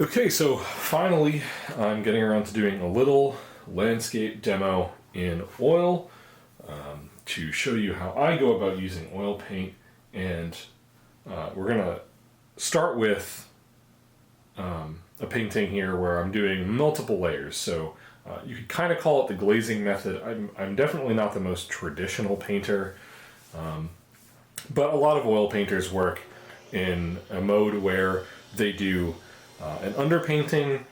Okay, so finally I'm getting around to doing a little landscape demo in oil to show you how I go about using oil paint, and we're going to start with a painting here where I'm doing multiple layers. So you could kind of call it the glazing method. I'm definitely not the most traditional painter, but a lot of oil painters work in a mode where they do an underpainting,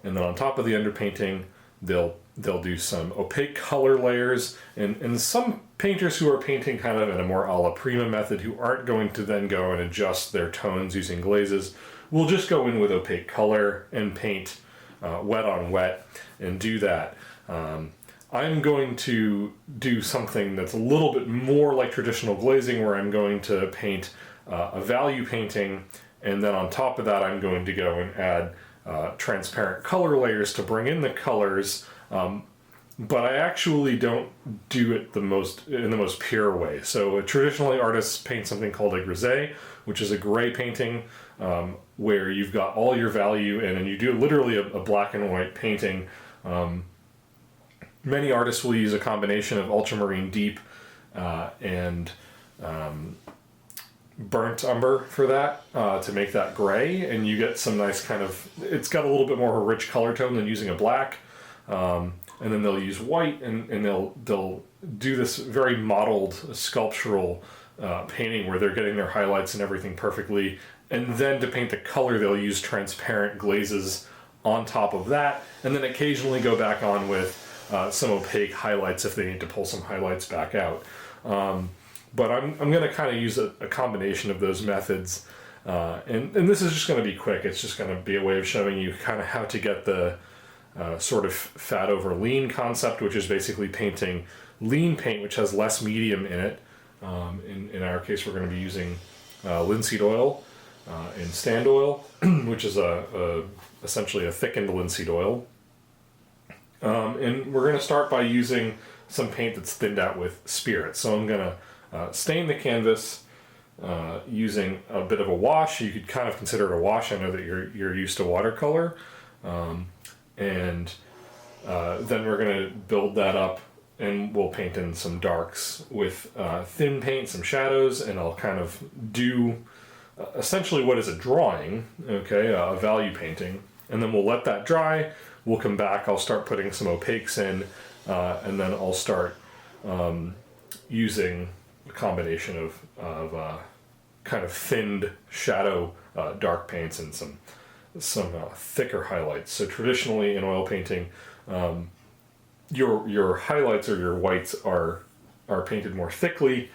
and then on top of the underpainting they'll do some opaque color layers, and some painters who are painting kind of in a more alla prima method, who aren't going to then go and adjust their tones using glazes, will just go in with opaque color and paint wet on wet and do that. I'm going to do something that's a little bit more like traditional glazing, where I'm going to paint a value painting, and then on top of that I'm going to go and add transparent color layers to bring in the colors, but I actually don't do it in the most pure way. So traditionally artists paint something called a grisaille, which is a gray painting where you've got all your value in, and you do literally a black and white painting. Many artists will use a combination of ultramarine deep and burnt umber for that to make that gray, and you get some nice kind of, it's got a little bit more of a rich color tone than using a black. And then they'll use white, and they'll do this very modeled sculptural painting where they're getting their highlights and everything perfectly, and then to paint the color they'll use transparent glazes on top of that, and then occasionally go back on with some opaque highlights if they need to pull some highlights back out. But I'm going to kind of use a combination of those methods, and this is just going to be quick. It's just going to be a way of showing you kind of how to get the sort of fat over lean concept, which is basically painting lean paint which has less medium in it. In our case we're going to be using linseed oil and stand oil, which is essentially a thickened linseed oil. And we're going to start by using some paint that's thinned out with spirits. So I'm going to stain the canvas using a bit of a wash. You could kind of consider it a wash. I know that you're used to watercolor. And then we're going to build that up, and we'll paint in some darks with thin paint, some shadows, and I'll kind of do essentially what is a drawing, okay, a value painting, and then we'll let that dry. We'll come back, I'll start putting some opaques in, and then I'll start using a combination of kind of thinned shadow dark paints and some thicker highlights. So traditionally in oil painting, your highlights or your whites are painted more thickly,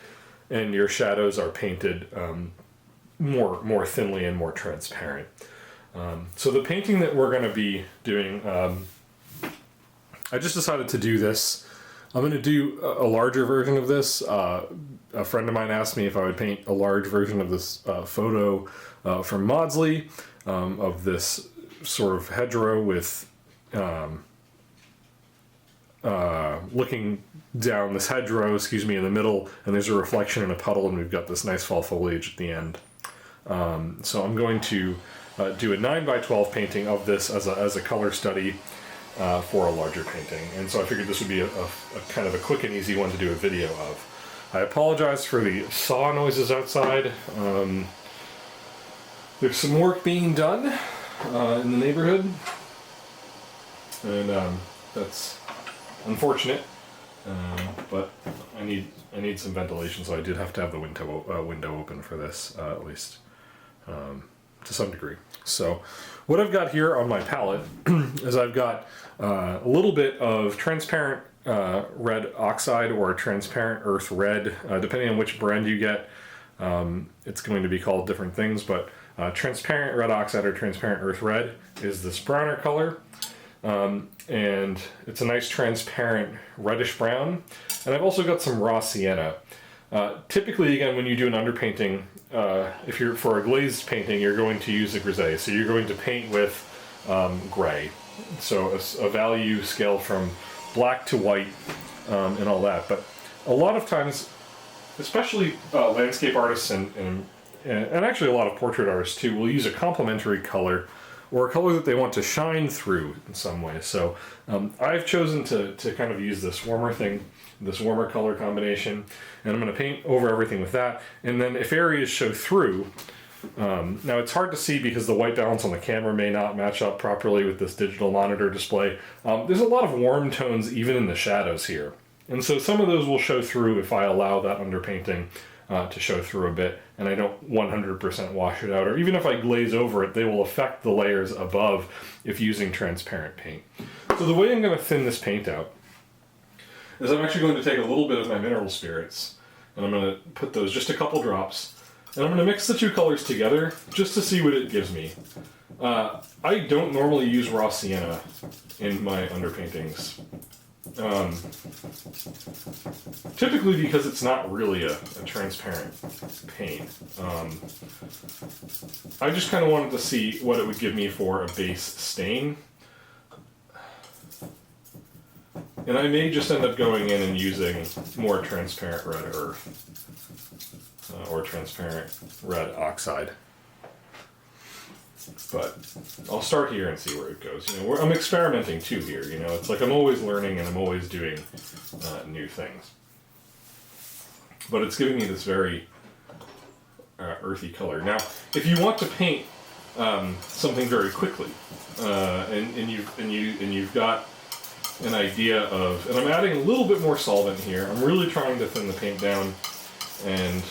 and your shadows are painted more thinly and more transparent. So the painting that we're going to be doing, I just decided to do this. I'm going to do a larger version of this. A friend of mine asked me if I would paint a large version of this photo from Maudslay, of this sort of hedgerow with looking down this hedgerow, in the middle, and there's a reflection in a puddle, and we've got this nice fall foliage at the end. So I'm going to do a 9x12 painting of this as a color study for a larger painting, and so I figured this would be a kind of a quick and easy one to do a video of. I apologize for the saw noises outside. There's some work being done in the neighborhood, and that's unfortunate, but I need some ventilation, so I did have to have the window open for this, at least to some degree. So what I've got here on my palette is I've got a little bit of transparent red oxide or transparent earth red, depending on which brand you get. It's going to be called different things, but transparent red oxide or transparent earth red is this browner color, and it's a nice transparent reddish brown. And I've also got some raw sienna. Typically, again, when you do an underpainting, if you're for a glazed painting, you're going to use a grisaille, so you're going to paint with gray, so a value scale from black to white, and all that. But a lot of times, especially landscape artists and actually a lot of portrait artists too, will use a complementary color or a color that they want to shine through in some way. So I've chosen to kind of use this warmer thing, this warmer color combination, and I'm going to paint over everything with that. And then if areas show through, now it's hard to see because the white balance on the camera may not match up properly with this digital monitor display. There's a lot of warm tones even in the shadows here. And so some of those will show through if I allow that underpainting to show through a bit and I don't 100% wash it out, or even if I glaze over it, they will affect the layers above if using transparent paint. So the way I'm going to thin this paint out is I'm actually going to take a little bit of my mineral spirits and I'm going to put those, just a couple drops, and I'm going to mix the two colors together just to see what it gives me. I don't normally use raw sienna in my underpaintings. Typically because it's not really a transparent paint. I just kind of wanted to see what it would give me for a base stain. And I may just end up going in and using more transparent red earth. Or transparent red oxide. But I'll start here and see where it goes. You know, I'm experimenting too here. You know, it's like I'm always learning and I'm always doing new things. But it's giving me this very earthy color. Now, if you want to paint something very quickly, and you've got an idea of, and I'm adding a little bit more solvent here. I'm really trying to thin the paint down and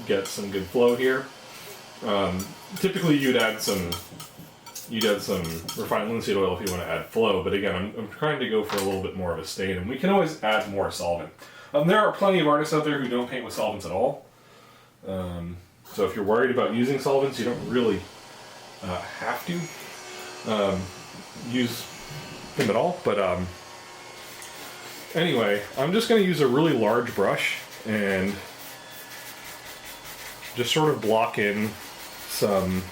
get some good flow here. Typically you'd add some refined linseed oil if you want to add flow, but again, I'm trying to go for a little bit more of a stain, and we can always add more solvent. There are plenty of artists out there who don't paint with solvents at all. So if you're worried about using solvents, you don't really have to use them at all. But anyway, I'm just going to use a really large brush and just sort of block in some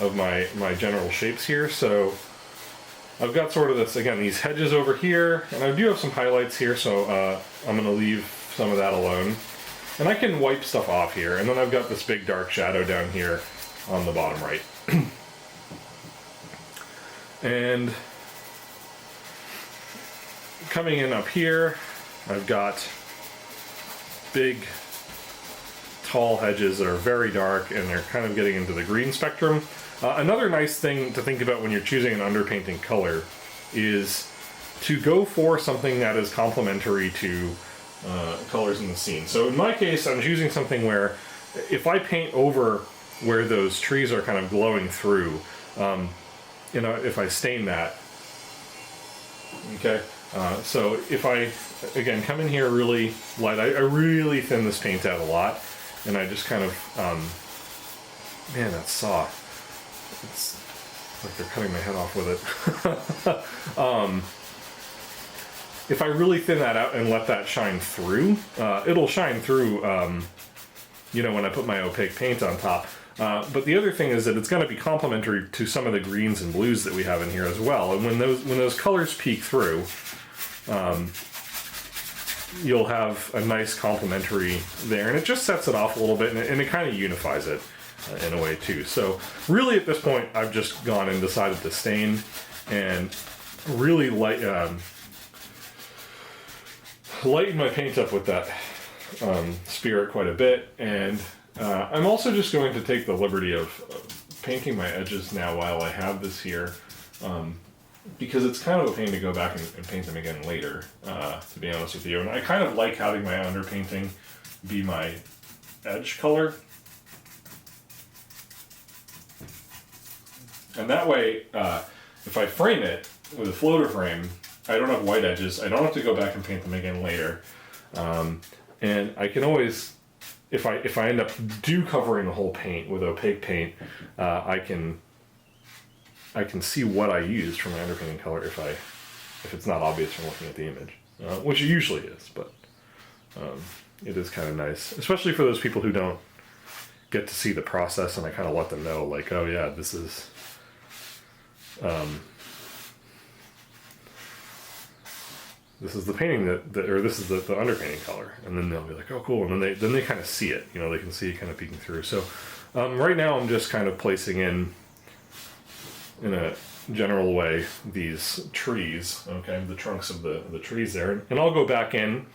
of my general shapes here. So I've got sort of this, again, these hedges over here, and I do have some highlights here, so I'm going to leave some of that alone. And I can wipe stuff off here, and then I've got this big dark shadow down here on the bottom right. And coming in up here, I've got big tall hedges that are very dark and they're kind of getting into the green spectrum. Another nice thing to think about when you're choosing an underpainting color is to go for something that is complementary to colors in the scene. So in my case, I'm choosing something where if I paint over where those trees are kind of glowing through, you know, if I stain that, okay, so if I, again, come in here really light, I really thin this paint out a lot, and I just kind of, man, that's saw. It's like they're cutting my head off with it. If I really thin that out and let that shine through, it'll shine through, you know, when I put my opaque paint on top. But the other thing is that it's going to be complementary to some of the greens and blues that we have in here as well. And when those colors peek through, you'll have a nice complementary there, and it just sets it off a little bit, and it kind of unifies it in a way too. So really at this point, I've just gone and decided to stain and really lighten my paint up with that spirit quite a bit. And I'm also just going to take the liberty of painting my edges now while I have this here, because it's kind of a pain to go back and paint them again later, to be honest with you. And I kind of like having my underpainting be my edge color. And that way, if I frame it with a floater frame, I don't have white edges. I don't have to go back and paint them again later. And I can always, if I end up covering the whole paint with opaque paint, I can see what I used for my underpainting color if it's not obvious from looking at the image, which it usually is. But it is kind of nice, especially for those people who don't get to see the process, and I kind of let them know, like, oh yeah, this is. This is the painting or this is the underpainting color, and then they'll be like, oh cool, and then they kind of see it, you know, they can see it kind of peeking through. So right now I'm just kind of placing in in a general way these trees, okay, the trunks of the trees there, and I'll go back in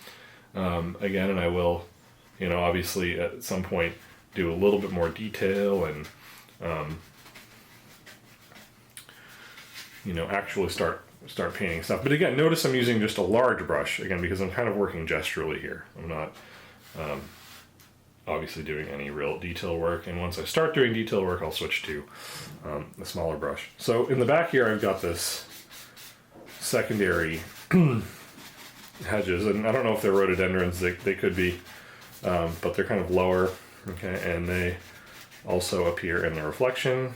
again, and I will, you know, obviously at some point do a little bit more detail and you know, actually start painting stuff. But again, notice I'm using just a large brush again because I'm kind of working gesturally here. I'm not obviously doing any real detail work, and once I start doing detail work I'll switch to a smaller brush. So in the back here I've got this secondary hedges, and I don't know if they're rhododendrons, they could be, but they're kind of lower, okay, and they also appear in the reflection.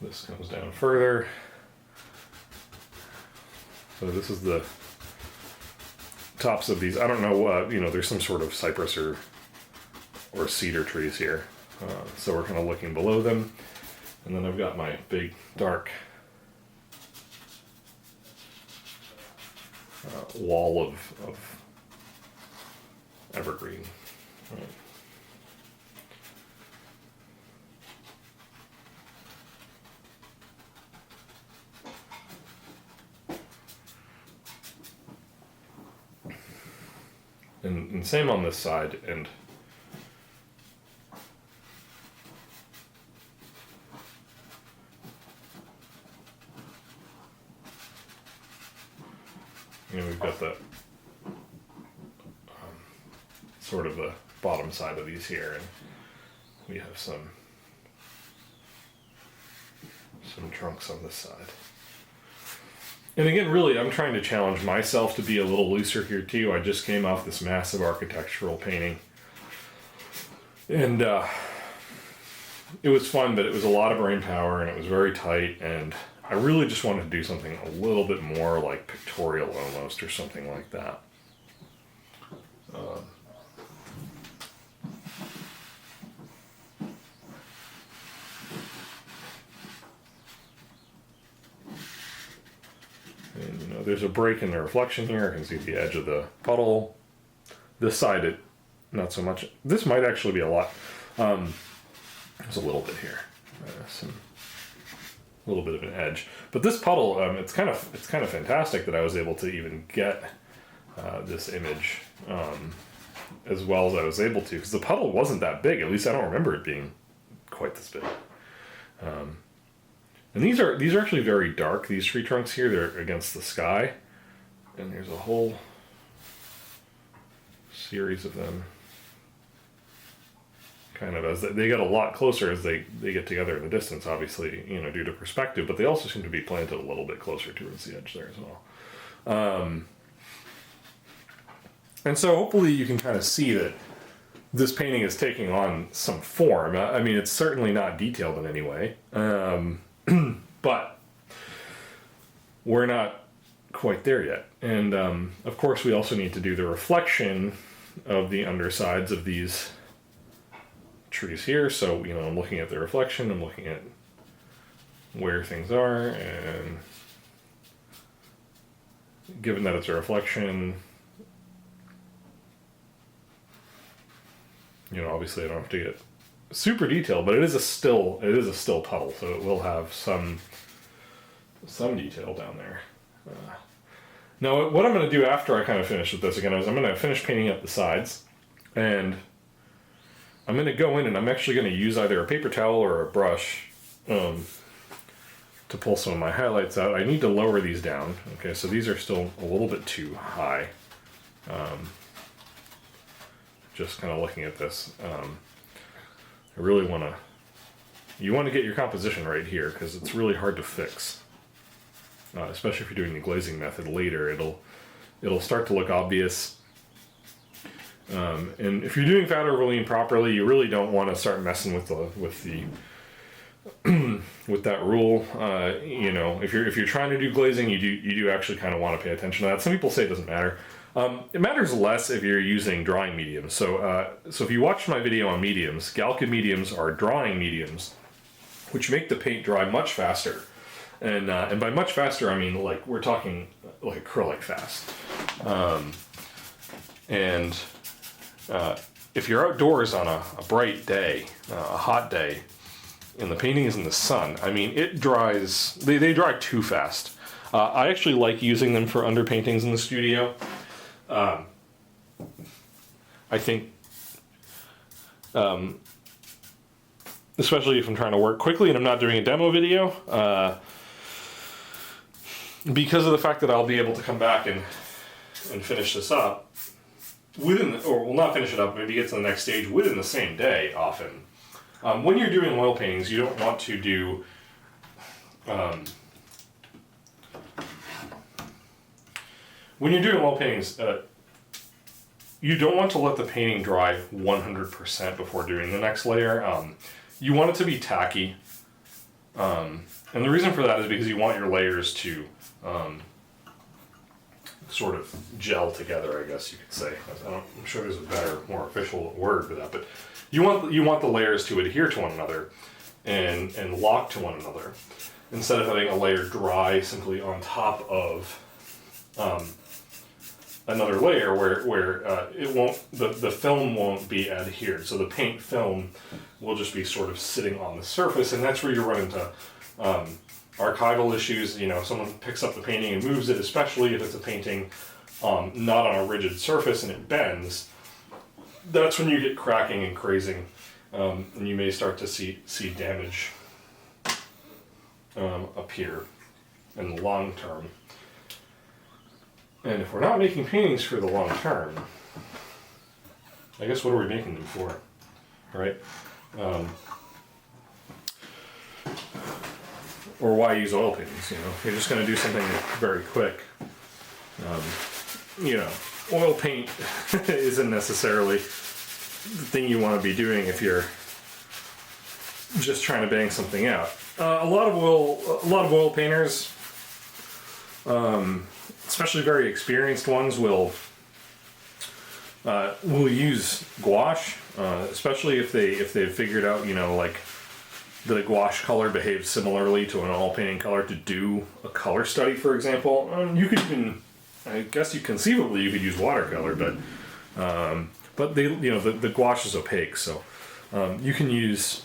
This comes down further. So this is the tops of these. I don't know, you know, there's some sort of cypress or cedar trees here. So we're kind of looking below them. And then I've got my big dark wall of evergreen. Right. And same on this side, and you know, we've got the sort of the bottom side of these here, and we have some trunks on this side. And again, really, I'm trying to challenge myself to be a little looser here too. I just came off this massive architectural painting, and it was fun, but it was a lot of brain power, and it was very tight, and I really just wanted to do something a little bit more like pictorial almost, or something like that. And, you know, there's a break in the reflection here. I can see the edge of the puddle. This side, not so much. This might actually be a lot. There's a little bit here, a little bit of an edge. But this puddle, it's kind of fantastic that I was able to even get this image as well as I was able to, because the puddle wasn't that big. At least I don't remember it being quite this big. And these are actually very dark. These tree trunks here, they're against the sky, and there's a whole series of them. Kind of as they get a lot closer as they get together in the distance, obviously, you know, due to perspective, but they also seem to be planted a little bit closer towards the edge there as well. And so hopefully you can kind of see that this painting is taking on some form. I mean, it's certainly not detailed in any way. But we're not quite there yet. And of course we also need to do the reflection of the undersides of these trees here. So, you know, I'm looking at the reflection, I'm looking at where things are, and given that it's a reflection, you know, obviously I don't have to get super detailed, but it is a still puddle, so it will have some detail down there. Now what I'm going to do after I kind of finish with this again is I'm going to finish painting up the sides, and I'm going to go in and I'm actually going to use either a paper towel or a brush to pull some of my highlights out. I need to lower these down. Okay, so these are still a little bit too high. Just kind of looking at this. I really you want to get your composition right here, because it's really hard to fix. Especially if you're doing the glazing method later, it'll start to look obvious. And if you're doing fat overlean properly, you really don't want to start messing with that rule. You know, if you're trying to do glazing, you do actually kind of want to pay attention to that. Some people say it doesn't matter. It matters less if you're using drawing mediums. So if you watched my video on mediums, Galca mediums are drawing mediums, which make the paint dry much faster. And by much faster, I mean like we're talking like acrylic fast. if you're outdoors on a bright day, a hot day, and the painting is in the sun, I mean, it dries, they dry too fast. I actually like using them for underpaintings in the studio. I think, especially if I'm trying to work quickly and I'm not doing a demo video, because of the fact that I'll be able to come back and finish this up or will not finish it up, maybe get to the next stage within the same day often. When you're doing oil paintings, you don't want to do when you're doing oil paintings, you don't want to let the painting dry 100% before doing the next layer. You want it to be tacky, and the reason for that is because you want your layers to sort of gel together, I guess you could say. I'm sure there's a better, more official word for that, but you want the layers to adhere to one another and lock to one another, instead of having a layer dry simply on top of another layer where it won't, the film won't be adhered. So the paint film will just be sort of sitting on the surface, and that's where you run into archival issues. You know, someone picks up the painting and moves it, especially if it's a painting not on a rigid surface and it bends. That's when you get cracking and crazing, and you may start to see damage appear in the long term. And if we're not making paintings for the long term, I guess what are we making them for, right? Or why use oil paintings? You know, if you're just going to do something very quick. You know, oil paint isn't necessarily the thing you want to be doing if you're just trying to bang something out. A lot of oil painters, especially very experienced ones, will use gouache, especially if they've figured out, you know, like the gouache color behaves similarly to an oil painting color, to do a color study, for example. You could even, I guess you conceivably you could use watercolor, but they, you know, the gouache is opaque, so you can use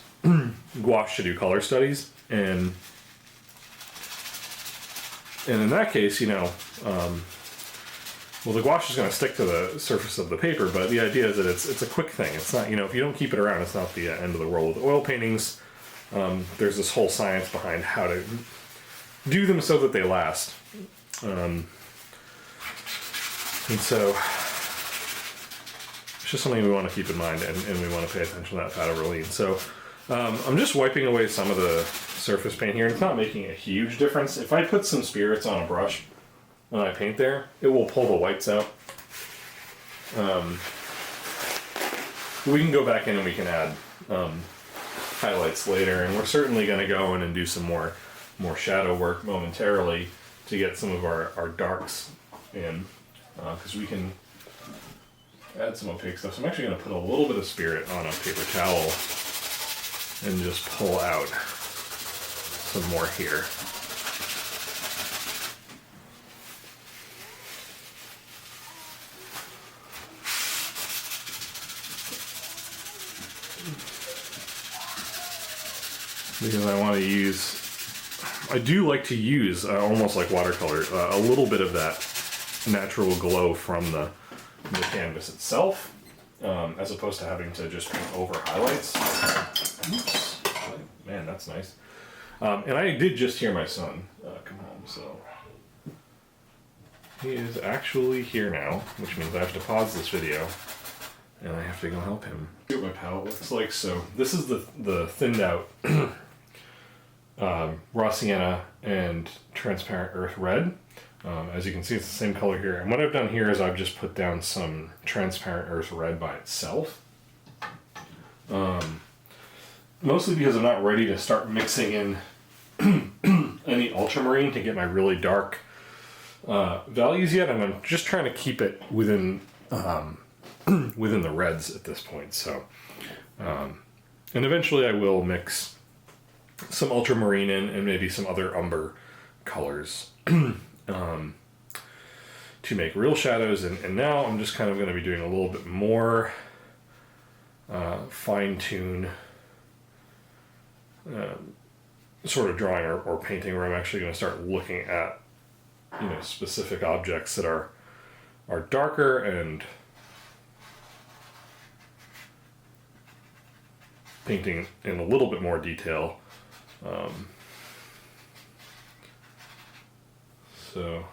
gouache to do color studies, and in that case, you know, well, the gouache is going to stick to the surface of the paper, but the idea is that it's a quick thing. It's not, you know, if you don't keep it around, it's not the end of the world. With oil paintings, there's this whole science behind how to do them so that they last. And so it's just something we want to keep in mind, and we want to pay attention to that fat over lean. So I'm just wiping away some of the surface paint here, and it's not making a huge difference. If I put some spirits on a brush when I paint there, it will pull the whites out. We can go back in and we can add highlights later, and we're certainly going to go in and do some more shadow work momentarily to get some of our darks in, because we can add some opaque stuff. So I'm actually going to put a little bit of spirit on a paper towel and just pull out some more here. Because I do like to use, almost like watercolor, a little bit of that natural glow from the canvas itself, as opposed to having to just paint over highlights. Oops. Man, that's nice. And I did just hear my son come home, so he is actually here now, which means I have to pause this video and I have to go help him. See what my palette looks like. So this is the thinned out raw sienna and transparent earth red. As you can see, it's the same color here. And what I've done here is I've just put down some transparent earth red by itself. Mostly because I'm not ready to start mixing in any ultramarine to get my really dark values yet, and I'm just trying to keep it within within the reds at this point. So, and eventually I will mix some ultramarine in and maybe some other umber colors to make real shadows. And now I'm just kind of going to be doing a little bit more fine-tune sort of drawing or painting where I'm actually going to start looking at, specific objects that are darker and painting in a little bit more detail. So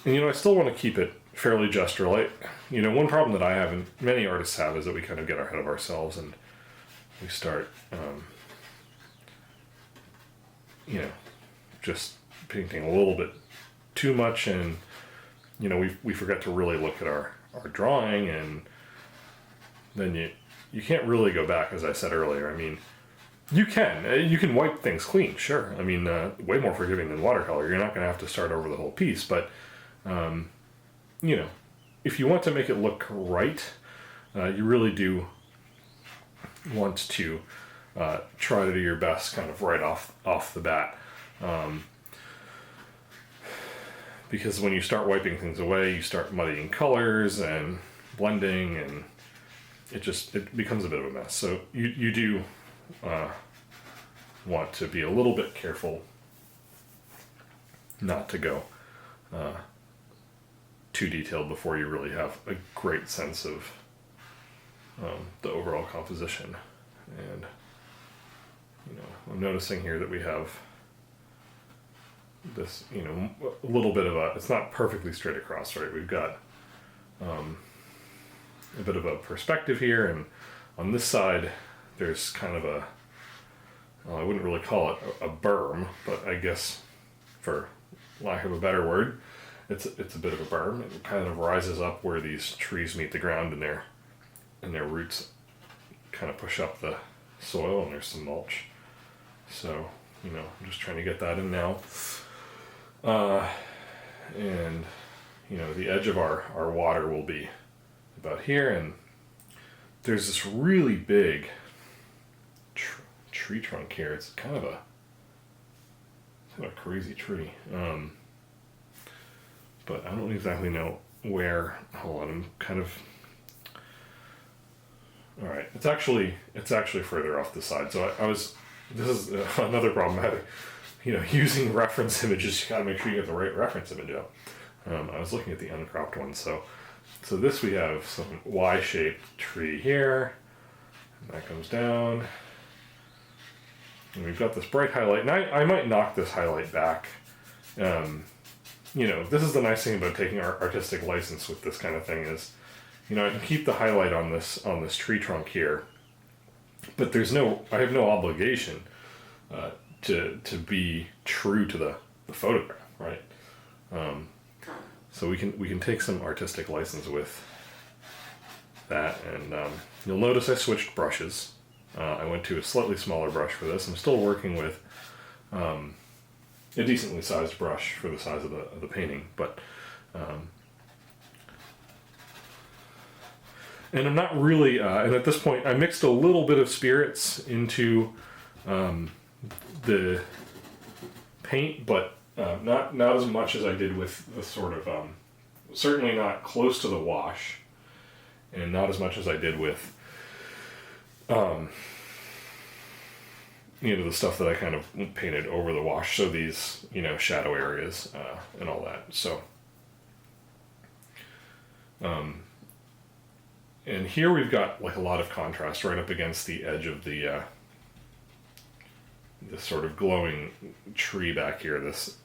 and I still want to keep it fairly gestural. One problem that I have and many artists have is that we kind of get ahead of ourselves and we start just painting a little bit too much, and we forget to really look at our drawing, and then you can't really go back, as I said earlier. I mean, you can wipe things clean, sure. I mean, way more forgiving than watercolor. You're not going to have to start over the whole piece, but if you want to make it look right, you really do want to try to do your best kind of right off the bat. Because when you start wiping things away, you start muddying colors and blending, and it becomes a bit of a mess. So you do want to be a little bit careful not to go too detailed before you really have a great sense of the overall composition. And I'm noticing here that we have this, a little bit of it's not perfectly straight across, right? We've got a bit of a perspective here, and on this side there's kind of I wouldn't really call it a berm, but I guess for lack of a better word, it's a bit of a berm. It kind of rises up where these trees meet the ground, and their roots kind of push up the soil, and there's some mulch. So, I'm just trying to get that in now. And, the edge of our water will be about here, and there's this really big tree trunk here. It's kind of a crazy tree. But I don't exactly know where. Hold on, I'm kind of... Alright, it's actually further off the side. So this is another problem I had, using reference images. You gotta make sure you get the right reference image out. I was looking at the uncropped one. So this, we have some Y-shaped tree here, and that comes down. And we've got this bright highlight, and I might knock this highlight back. This is the nice thing about taking our artistic license with this kind of thing is, I can keep the highlight on this tree trunk here, but I have no obligation to be true to the photograph, right? So we can take some artistic license with that, and you'll notice I switched brushes. I went to a slightly smaller brush for this. I'm still working with a decently sized brush for the size of the painting, but and I'm not really, and at this point I mixed a little bit of spirits into the paint, but not as much as I did with the sort of, certainly not close to the wash, and not as much as I did with the stuff that I kind of painted over the wash, so these, shadow areas and all that. So, and here we've got like a lot of contrast right up against the edge of the this sort of glowing tree back here, this,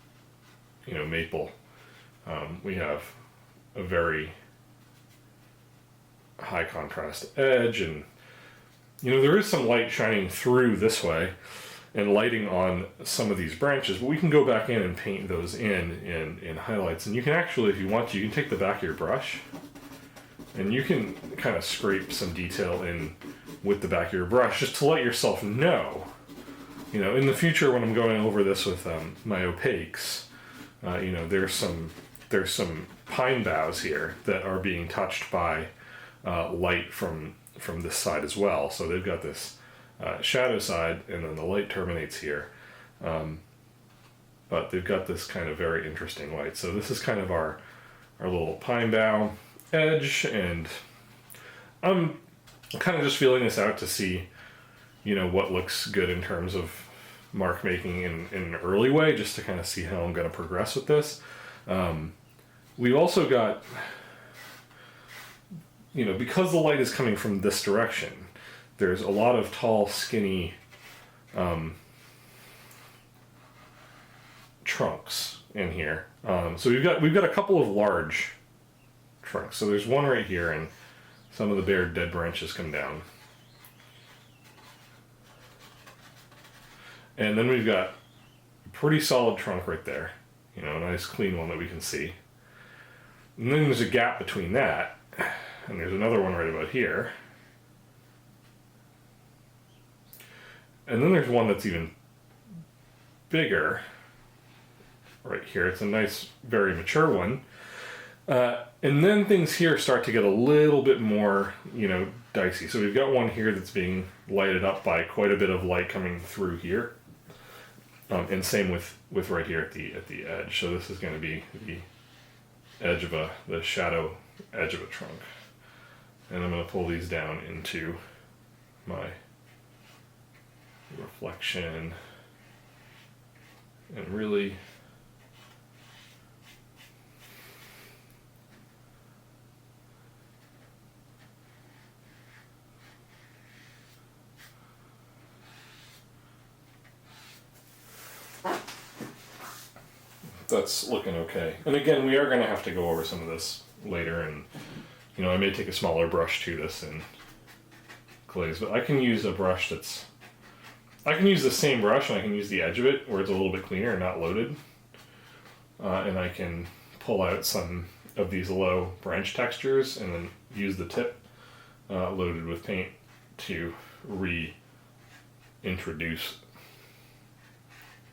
maple. We have a very high contrast edge, and there is some light shining through this way and lighting on some of these branches, but we can go back in and paint those in highlights. And you can actually, if you want to, you can take the back of your brush and you can kind of scrape some detail in with the back of your brush just to let yourself know, in the future when I'm going over this with my opaques, there's some pine boughs here that are being touched by light from this side as well. So they've got this shadow side, and then the light terminates here. But they've got this kind of very interesting light. So this is kind of our little pine bough edge, and I'm kind of just feeling this out to see, what looks good in terms of mark making in an early way, just to kind of see how I'm going to progress with this. We've also got, because the light is coming from this direction, there's a lot of tall, skinny trunks in here. So we've got a couple of large trunks. So there's one right here, and some of the bare dead branches come down. And then we've got a pretty solid trunk right there. A nice clean one that we can see. And then there's a gap between that, and there's another one right about here. And then there's one that's even bigger right here. It's a nice, very mature one. And then things here start to get a little bit more, dicey. So we've got one here that's being lighted up by quite a bit of light coming through here. And same with right here at the edge. So this is going to be the edge of the shadow edge of a trunk. And I'm going to pull these down into my reflection and really that's looking okay. And again, we are going to have to go over some of this later, and I may take a smaller brush to this and glaze, but I can use a brush I can use the same brush, and I can use the edge of it where it's a little bit cleaner and not loaded, and I can pull out some of these low branch textures and then use the tip loaded with paint to reintroduce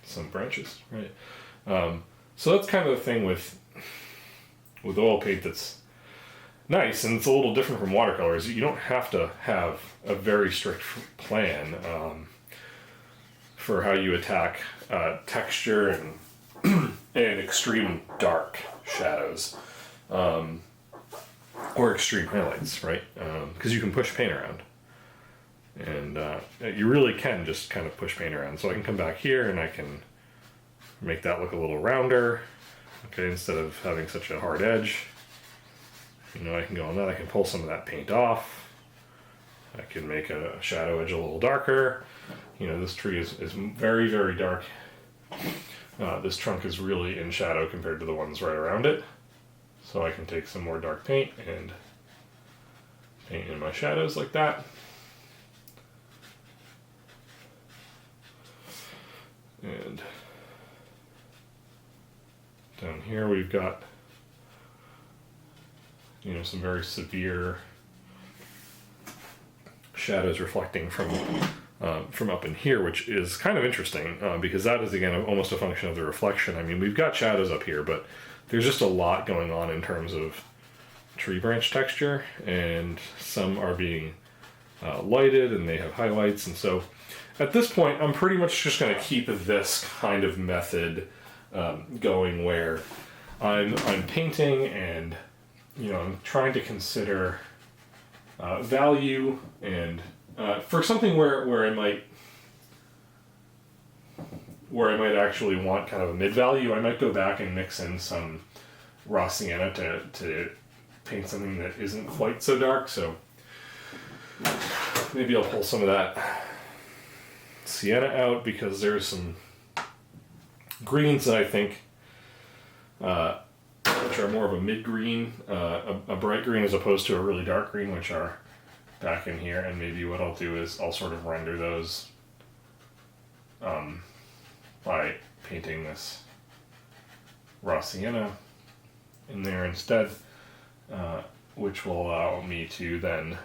some branches, right? So that's kind of the thing with oil paint that's nice, and it's a little different from watercolors. You don't have to have a very strict plan for how you attack texture and and extreme dark shadows or extreme highlights, right? Because you can push paint around, and you really can just kind of push paint around. So I can come back here and I can make that look a little rounder, okay, instead of having such a hard edge. I can go on that. I can pull some of that paint off. I can make a shadow edge a little darker. This tree is very, very dark. This trunk is really in shadow compared to the ones right around it. So I can take some more dark paint and paint in my shadows like that. And down here we've got some very severe shadows reflecting from up in here, which is kind of interesting because that is again almost a function of the reflection. I mean, we've got shadows up here, but there's just a lot going on in terms of tree branch texture, and some are being lighted and they have highlights. And so at this point I'm pretty much just going to keep this kind of method going, where I'm painting and I'm trying to consider value, and for something where I might actually want kind of a mid-value, I might go back and mix in some raw sienna to paint something that isn't quite so dark. So maybe I'll pull some of that sienna out, because there's some greens that I think which are more of a mid-green, a bright green as opposed to a really dark green, which are back in here. And maybe what I'll do is I'll sort of render those by painting this raw sienna in there instead, which will allow me to then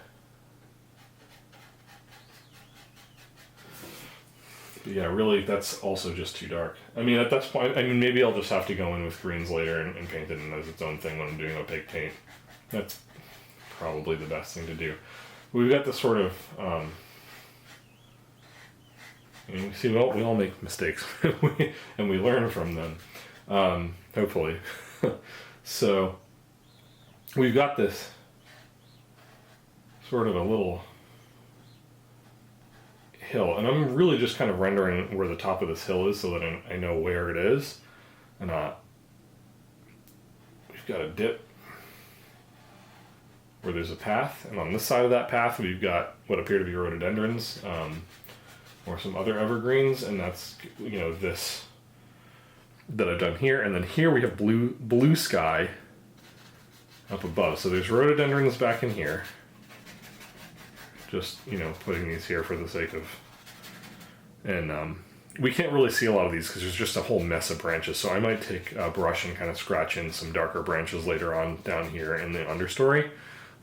yeah, really, that's also just too dark. I mean, at that point, maybe I'll just have to go in with greens later and paint it in as its own thing when I'm doing opaque paint. That's probably the best thing to do. We've got this sort of And you see, well, we all make mistakes, and we learn from them, hopefully. So we've got this sort of a little hill, and I'm really just kind of rendering where the top of this hill is so that I know where it is. And we've got a dip where there's a path, and on this side of that path we've got what appear to be rhododendrons, or some other evergreens, and that's, you know, this that I've done here. And then here we have blue sky up above. So there's rhododendrons back in here. Just, you know, putting these here for the sake of, and we can't really see a lot of these because there's just a whole mess of branches. So I might take a brush and kind of scratch in some darker branches later on down here in the understory,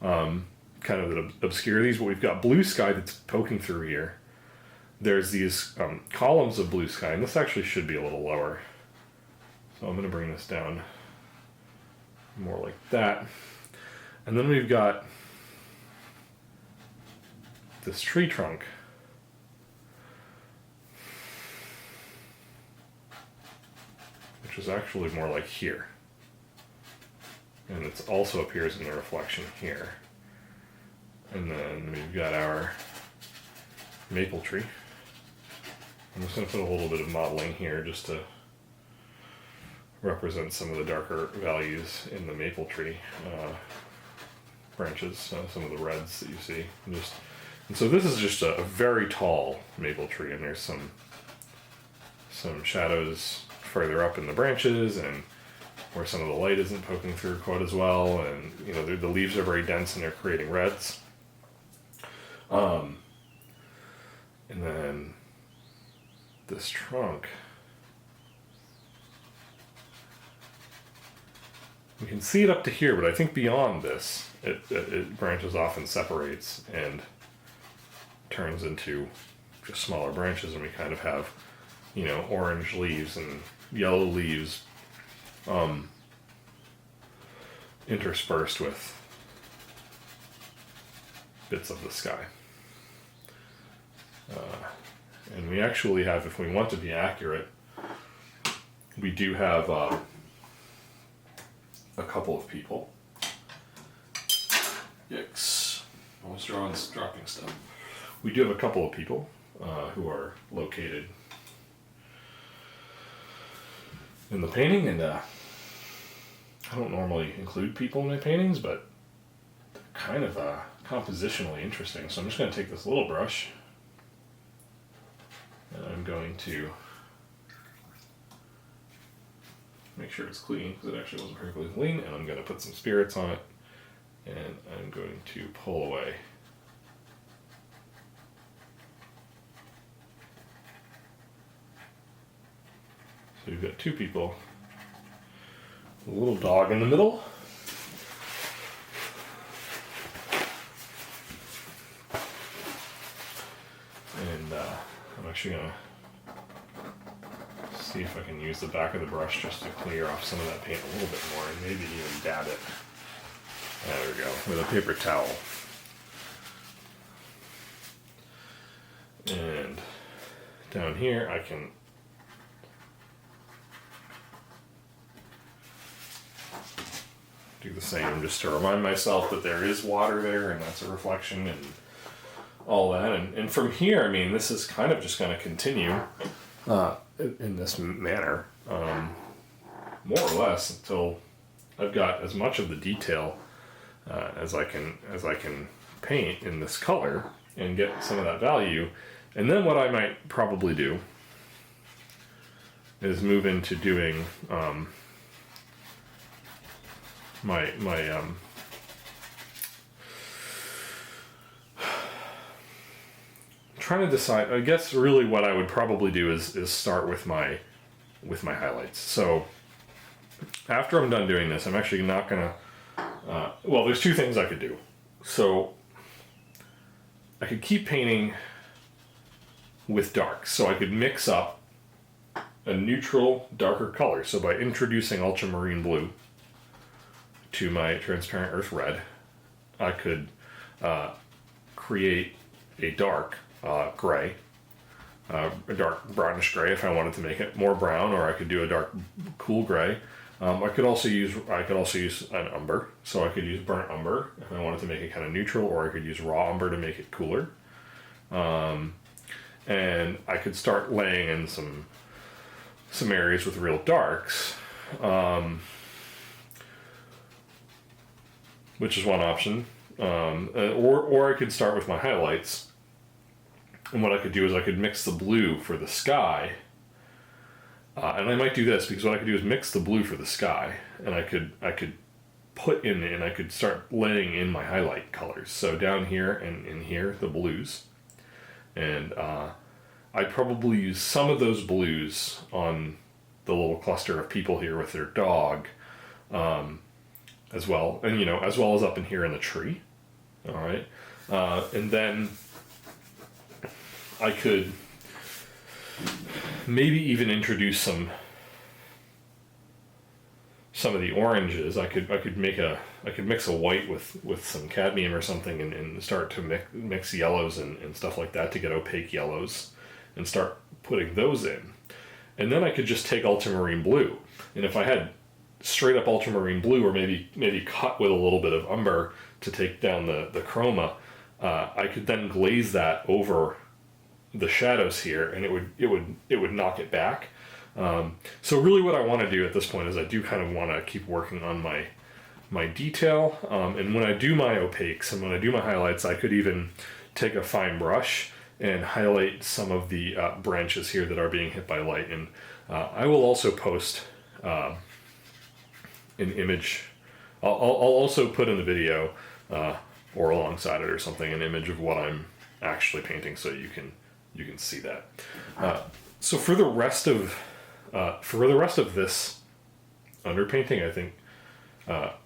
kind of that obscure these. But we've got blue sky that's poking through here. There's these columns of blue sky, and this actually should be a little lower. So I'm going to bring this down more like that. And then we've got this tree trunk. Which is actually more like here. And it also appears in the reflection here. And then we've got our maple tree. I'm just going to put a little bit of modeling here just to represent some of the darker values in the maple tree branches, some of the reds that you see. And so this is just a very tall maple tree, and there's some shadows further up in the branches, and where some of the light isn't poking through quite as well, and you know the leaves are very dense and they're creating reds. And then this trunk, you can see it up to here, but I think beyond this, it branches off and separates and turns into just smaller branches, and we kind of have, you know, orange leaves and yellow leaves interspersed with bits of the sky. And we actually have, if we want to be accurate, we do have a couple of people. Yikes. Almost dropping stuff. We do have a couple of people who are located in the painting, and I don't normally include people in my paintings, but they're kind of compositionally interesting. So I'm just going to take this little brush, and I'm going to make sure it's clean, because it actually wasn't perfectly clean, and I'm going to put some spirits on it, and I'm going to pull away. So we've got two people, a little dog in the middle, and I'm actually going to see if I can use the back of the brush just to clear off some of that paint a little bit more, and maybe even dab it. There we go, with a paper towel. And down here I can do the same, just to remind myself that there is water there, and that's a reflection and all that. And from here, I mean, this is kind of just going to continue in this manner, more or less, until I've got as much of the detail as I can paint in this color and get some of that value. And then what I might probably do is move into doing my trying to decide. I guess really what I would probably do is start with my highlights. So after I'm done doing this, I'm actually not gonna well, there's two things I could do. So I could keep painting with darks, so I could mix up a neutral darker color. So by introducing ultramarine blue to my transparent earth red, I could create a dark gray a dark brownish gray if I wanted to make it more brown, or I could do a dark cool gray. I could also use an umber, so I could use burnt umber if I wanted to make it kind of neutral, or I could use raw umber to make it cooler. And I could start laying in some areas with real darks, which is one option. Or I could start with my highlights. And what I could do is I could mix the blue for the sky. And I might do this because what I could do is mix the blue for the sky, and I could put in, and I could start laying in my highlight colors. So down here and in here, the blues. And I'd probably use some of those blues on the little cluster of people here with their dog, as well. And, you know, as well as up in here in the tree. All right. And then I could maybe even introduce some of the oranges. I could mix a white with some cadmium or something, and start to mix yellows and stuff like that to get opaque yellows, and start putting those in. And then I could just take ultramarine blue, and if I had straight up ultramarine blue, or maybe cut with a little bit of umber to take down the chroma, I could then glaze that over the shadows here, and it would knock it back. So really what I want to do at this point is I do kind of want to keep working on my detail, and when I do my opaques and when I do my highlights, I could even take a fine brush and highlight some of the branches here that are being hit by light. And I will also post an image. I'll also put in the video, or alongside it or something, an image of what I'm actually painting, so you can see that. So for the rest of this underpainting, I think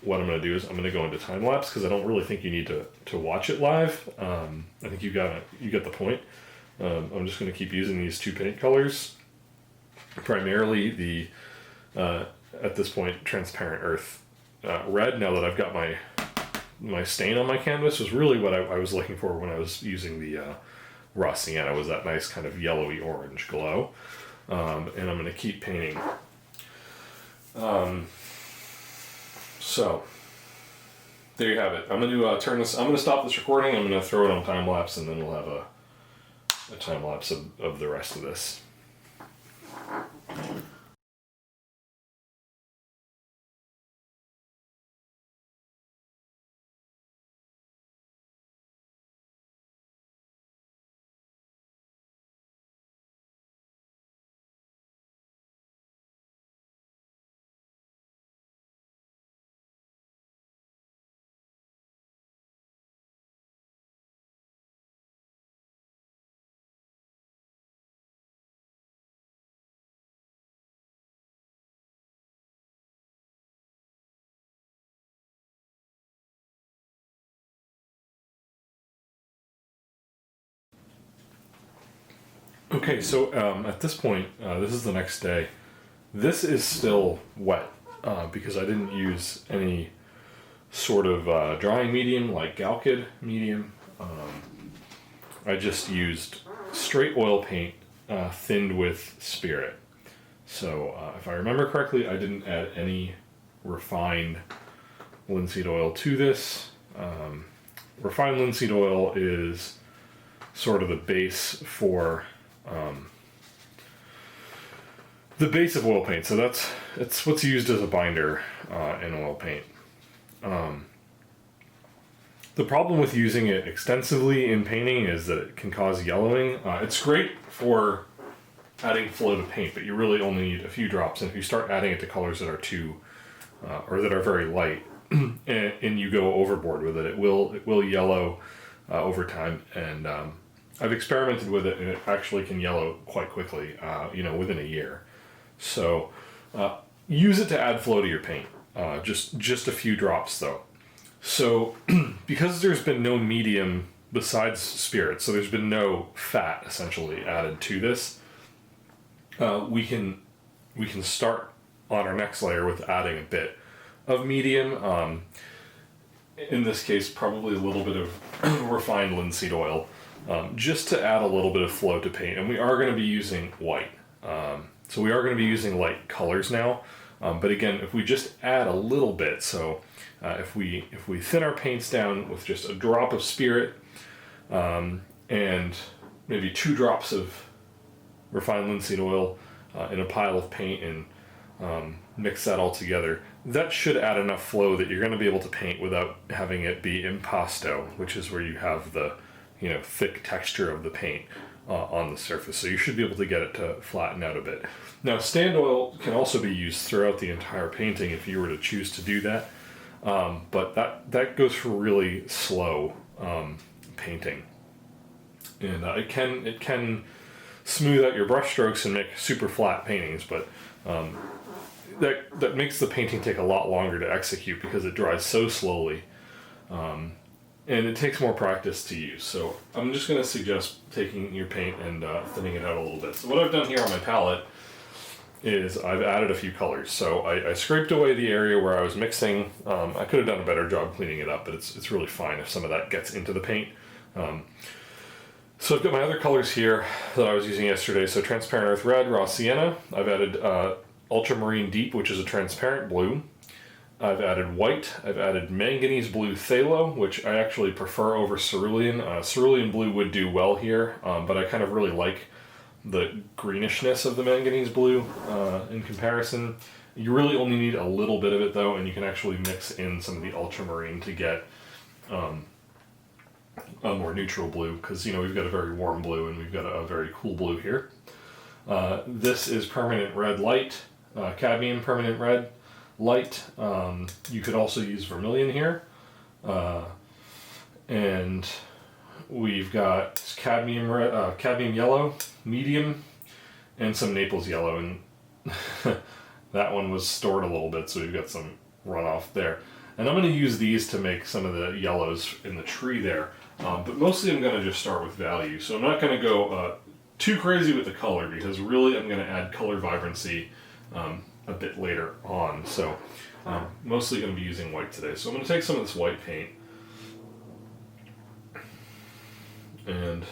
what I'm going to do is I'm going to go into time lapse, because I don't really think you need to watch it live. I think you got the point. I'm just going to keep using these two paint colors, primarily the at this point transparent earth red. Now that I've got my stain on my canvas, was really what I was looking for when I was using the raw sienna, was that nice kind of yellowy orange glow. And I'm going to keep painting. So there you have it. I'm going to turn this. I'm going to stop this recording. I'm going to throw it on time lapse, and then we'll have a time lapse of the rest of this. Okay, so at this point, this is the next day. This is still wet because I didn't use any sort of drying medium like Galkid medium. I just used straight oil paint thinned with spirit. So if I remember correctly, I didn't add any refined linseed oil to this. Refined linseed oil is sort of the base for the base of oil paint. So it's what's used as a binder in oil paint. The problem with using it extensively in painting is that it can cause yellowing. It's great for adding flow to paint, but you really only need a few drops. And if you start adding it to colors that are too or that are very light, and you go overboard with it, it will yellow over time. And I've experimented with it, and it actually can yellow quite quickly, within a year. So use it to add flow to your paint. Just a few drops though. So because there's been no medium besides spirit, so there's been no fat essentially added to this, we can start on our next layer with adding a bit of medium. in this case, probably a little bit of refined linseed oil, just to add a little bit of flow to paint. And we are going to be using white. So we are going to be using light colors now. But again, if we just add a little bit, so if we thin our paints down with just a drop of spirit, and maybe 2 drops of refined linseed oil in a pile of paint, and mix that all together, that should add enough flow that you're going to be able to paint without having it be impasto, which is where you have the thick texture of the paint on the surface. So you should be able to get it to flatten out a bit. Now, stand oil can also be used throughout the entire painting if you were to choose to do that, but that goes for really slow painting, and it can smooth out your brush strokes and make super flat paintings, but that makes the painting take a lot longer to execute because it dries so slowly, and it takes more practice to use. So I'm just going to suggest taking your paint and thinning it out a little bit. So what I've done here on my palette is I've added a few colors. So I scraped away the area where I was mixing. I could have done a better job cleaning it up, but it's really fine if some of that gets into the paint. So I've got my other colors here that I was using yesterday. So transparent earth red, raw sienna. I've added ultramarine deep, which is a transparent blue. I've added white. I've added manganese blue phthalo, which I actually prefer over cerulean. Cerulean blue would do well here, but I kind of really like the greenishness of the manganese blue in comparison. You really only need a little bit of it though, and you can actually mix in some of the ultramarine to get a more neutral blue, because we've got a very warm blue and we've got a very cool blue here. This is permanent red light, cadmium permanent red light. You could also use vermilion here, and we've got cadmium red, cadmium yellow, medium, and some Naples yellow, and that one was stored a little bit, so we've got some runoff there. And I'm going to use these to make some of the yellows in the tree there, but mostly I'm going to just start with value. So I'm not going to go too crazy with the color, because really I'm going to add color vibrancy a bit later on. So mostly going to be using white today. So I'm going to take some of this white paint, and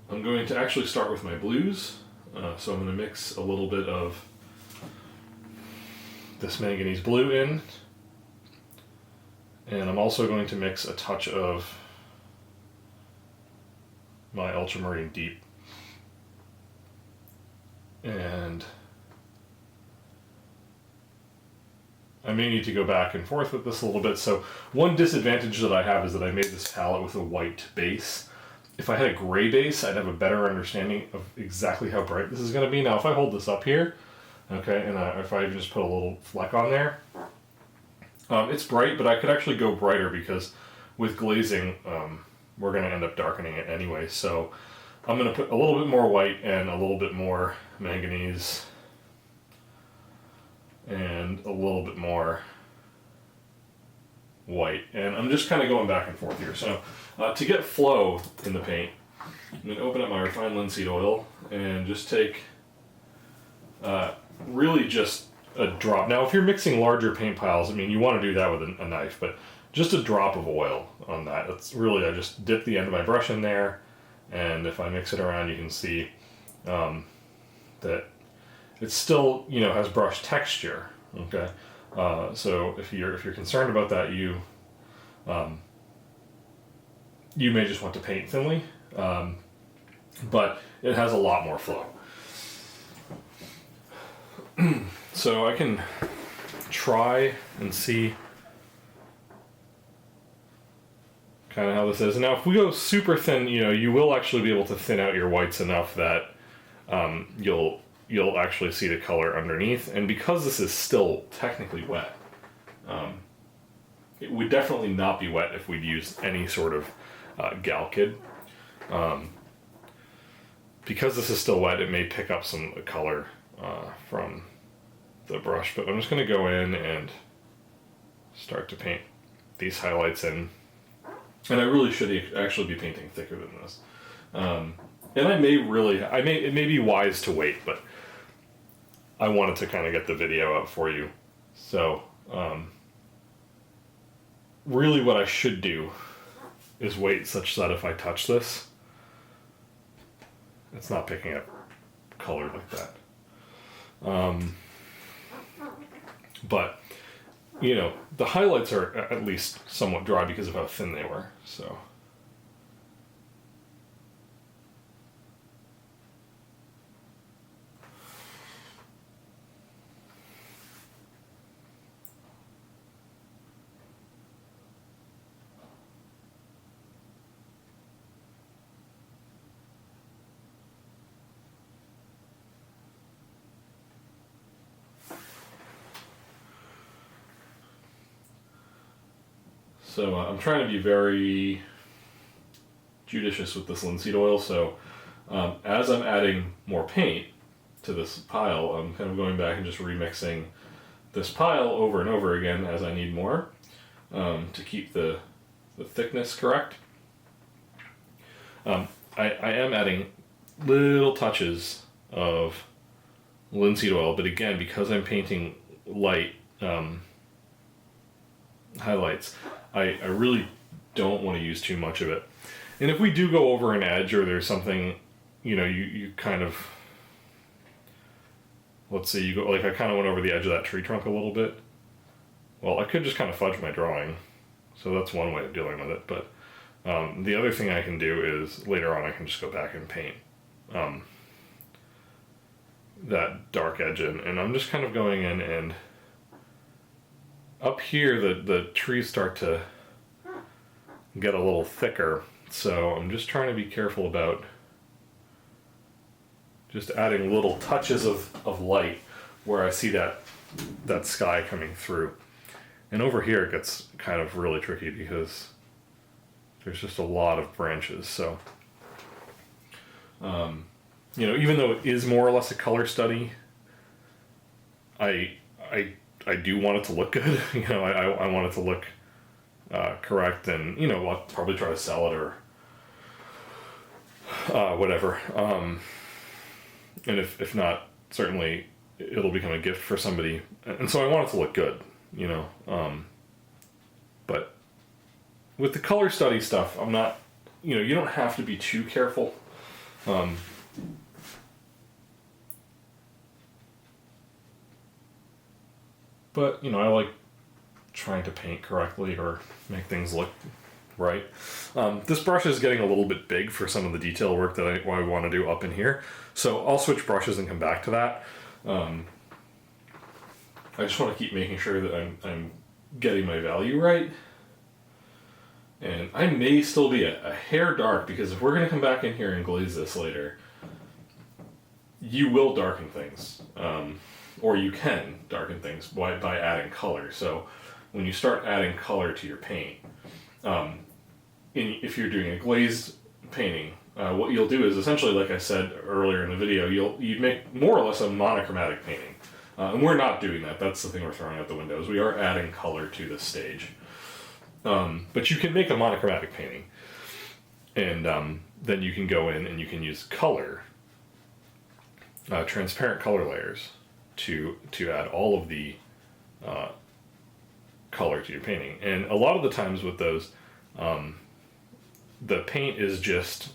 I'm going to actually start with my blues. So I'm going to mix a little bit of this manganese blue in, and I'm also going to mix a touch of my ultramarine deep, and I may need to go back and forth with this a little bit. So one disadvantage that I have is that I made this palette with a white base. If I had a gray base, I'd have a better understanding of exactly how bright this is going to be. Now if I hold this up here, okay, and if I just put a little fleck on there, it's bright, but I could actually go brighter, because with glazing, we're going to end up darkening it anyway. So I'm going to put a little bit more white and a little bit more manganese and a little bit more white. And I'm just kind of going back and forth here. So to get flow in the paint, I'm going to open up my refined linseed oil and just take really just a drop. Now if you're mixing larger paint piles, I mean, you want to do that with a knife, but just a drop of oil on that. It's really, I just dip the end of my brush in there, and if I mix it around, you can see that it still, has brush texture. Okay, so if you're concerned about that, you may just want to paint thinly, but it has a lot more flow. So I can try and see kind of how this is. Now if we go super thin, you will actually be able to thin out your whites enough that you'll actually see the color underneath. And because this is still technically wet, it would definitely not be wet if we'd used any sort of gal kid. Because this is still wet, it may pick up some color from the brush, but I'm just going to go in and start to paint these highlights in. And I really should actually be painting thicker than this. And it may be wise to wait, but I wanted to kind of get the video up for you. So really what I should do is wait such that if I touch this, it's not picking up color like that. But, you know, the highlights are at least somewhat dry because of how thin they were, so. So I'm trying to be very judicious with this linseed oil, so as I'm adding more paint to this pile, I'm kind of going back and just remixing this pile over and over again as I need more to keep the thickness correct. I am adding little touches of linseed oil, but again, because I'm painting light highlights, I really don't want to use too much of it. And if we do go over an edge or there's something, you know, you kind of, let's say you go, like I kind of went over the edge of that tree trunk a little bit. Well, I could just kind of fudge my drawing. So that's one way of dealing with it. But the other thing I can do is later on I can just go back and paint that dark edge in. And I'm just kind of going in, and up here the trees start to get a little thicker. So I'm just trying to be careful about just adding little touches of light where I see that sky coming through. And over here it gets kind of really tricky because there's just a lot of branches. So, you know, even though it is more or less a color study, I do want it to look good. You know, I want it to look correct, and, you know, I'll probably try to sell it or whatever. And if not, certainly it'll become a gift for somebody. And so I want it to look good, you know. But with the color study stuff, I'm not, you know, you don't have to be too careful. But, you know, I like trying to paint correctly or make things look right. This brush is getting a little bit big for some of the detail work that I want to do up in here. So I'll switch brushes and come back to that. I just want to keep making sure that I'm getting my value right. And I may still be a hair dark, because if we're going to come back in here and glaze this later, you will darken things. Or you can darken things by adding color. So when you start adding color to your paint, if you're doing a glazed painting, what you'll do is essentially, like I said earlier in the video, you'd make more or less a monochromatic painting. And we're not doing that. That's the thing we're throwing out the windows. We are adding color to this stage. But you can make a monochromatic painting. And then you can go in and you can use color, transparent color layers, to add all of the color to your painting. And a lot of the times with those, the paint is just,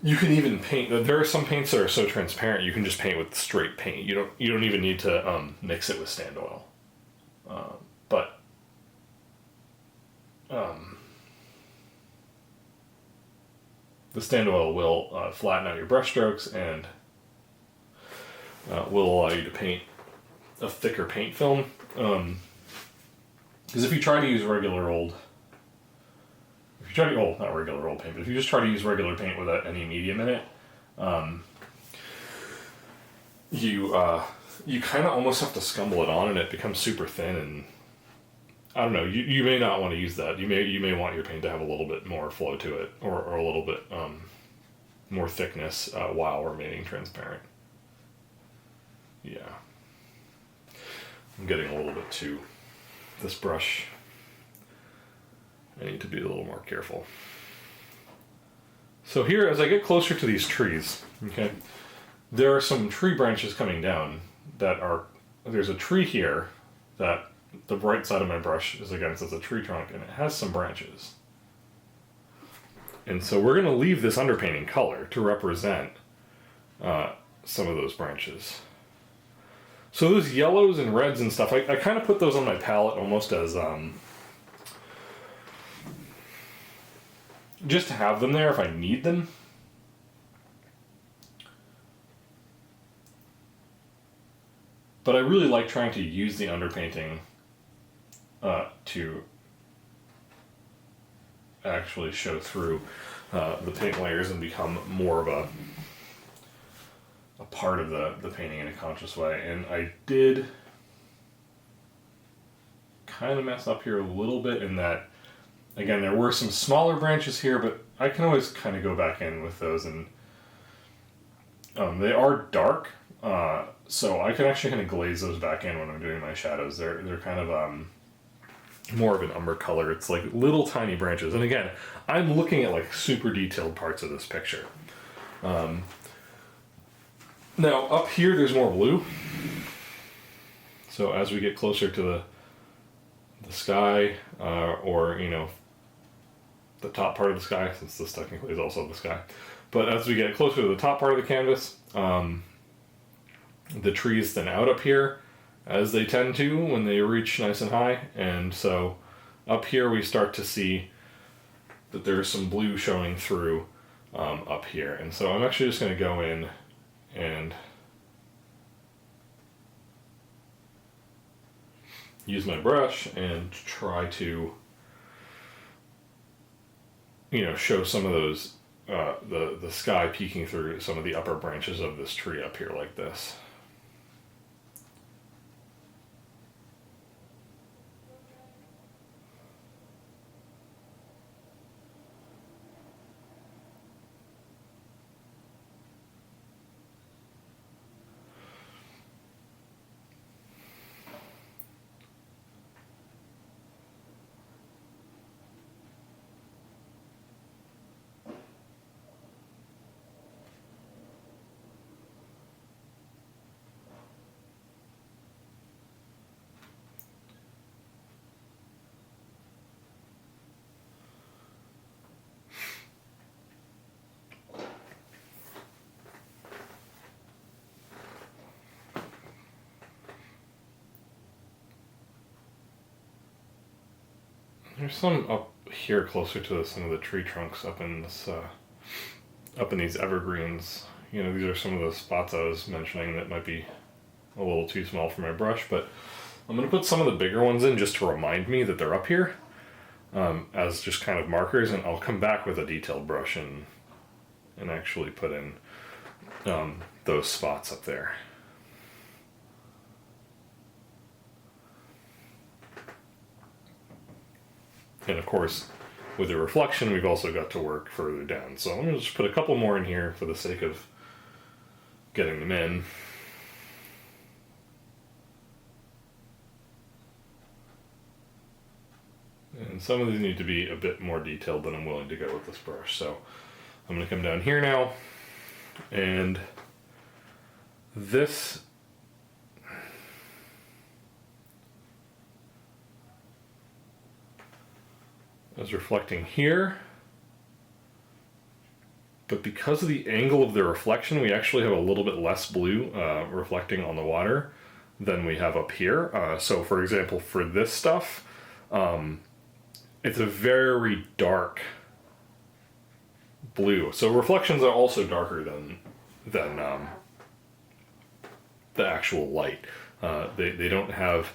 you can even paint, there are some paints that are so transparent you can just paint with straight paint. You don't even need to mix it with stand oil. But the stand oil will flatten out your brush strokes and will allow you to paint a thicker paint film. Because if you try to use regular old, not regular old paint, but if you just try to use regular paint without any medium in it, you kind of almost have to scumble it on, and it becomes super thin. And I don't know, you may not want to use that. You may want your paint to have a little bit more flow to it, or a little bit more thickness while remaining transparent. Yeah. I'm getting a little bit too, this brush, I need to be a little more careful. So here, as I get closer to these trees, okay, there are some tree branches coming down that are, there's a tree here that the right side of my brush is against as a tree trunk, and it has some branches. And so we're going to leave this underpainting color to represent some of those branches. So those yellows and reds and stuff, I kind of put those on my palette almost as just to have them there if I need them. But I really like trying to use the underpainting to actually show through the paint layers and become more of a part of the painting in a conscious way. And I did kind of mess up here a little bit in that, again, there were some smaller branches here, but I can always kind of go back in with those, and they are dark, so I can actually kind of glaze those back in when I'm doing my shadows. They're kind of more of an umber color. It's like little tiny branches, and again, I'm looking at like super detailed parts of this picture. Now up here there's more blue, so as we get closer to the sky, or you know, the top part of the sky, since this technically is also the sky, but as we get closer to the top part of the canvas, the trees thin out up here, as they tend to when they reach nice and high, and so up here we start to see that there's some blue showing through up here. And so I'm actually just going to go in and use my brush and try to, you know, show some of those the sky peeking through some of the upper branches of this tree up here like this. There's some up here closer to some of the tree trunks up in this, up in these evergreens. You know, these are some of the spots I was mentioning that might be a little too small for my brush, but I'm going to put some of the bigger ones in just to remind me that they're up here, as just kind of markers, and I'll come back with a detailed brush and actually put in those spots up there. And of course, with the reflection, we've also got to work further down. So I'm going to just put a couple more in here for the sake of getting them in. And some of these need to be a bit more detailed than I'm willing to go with this brush. So I'm going to come down here now, and this is reflecting here, but because of the angle of the reflection, we actually have a little bit less blue reflecting on the water than we have up here. So for example, for this stuff, it's a very dark blue. So reflections are also darker than the actual light. They don't have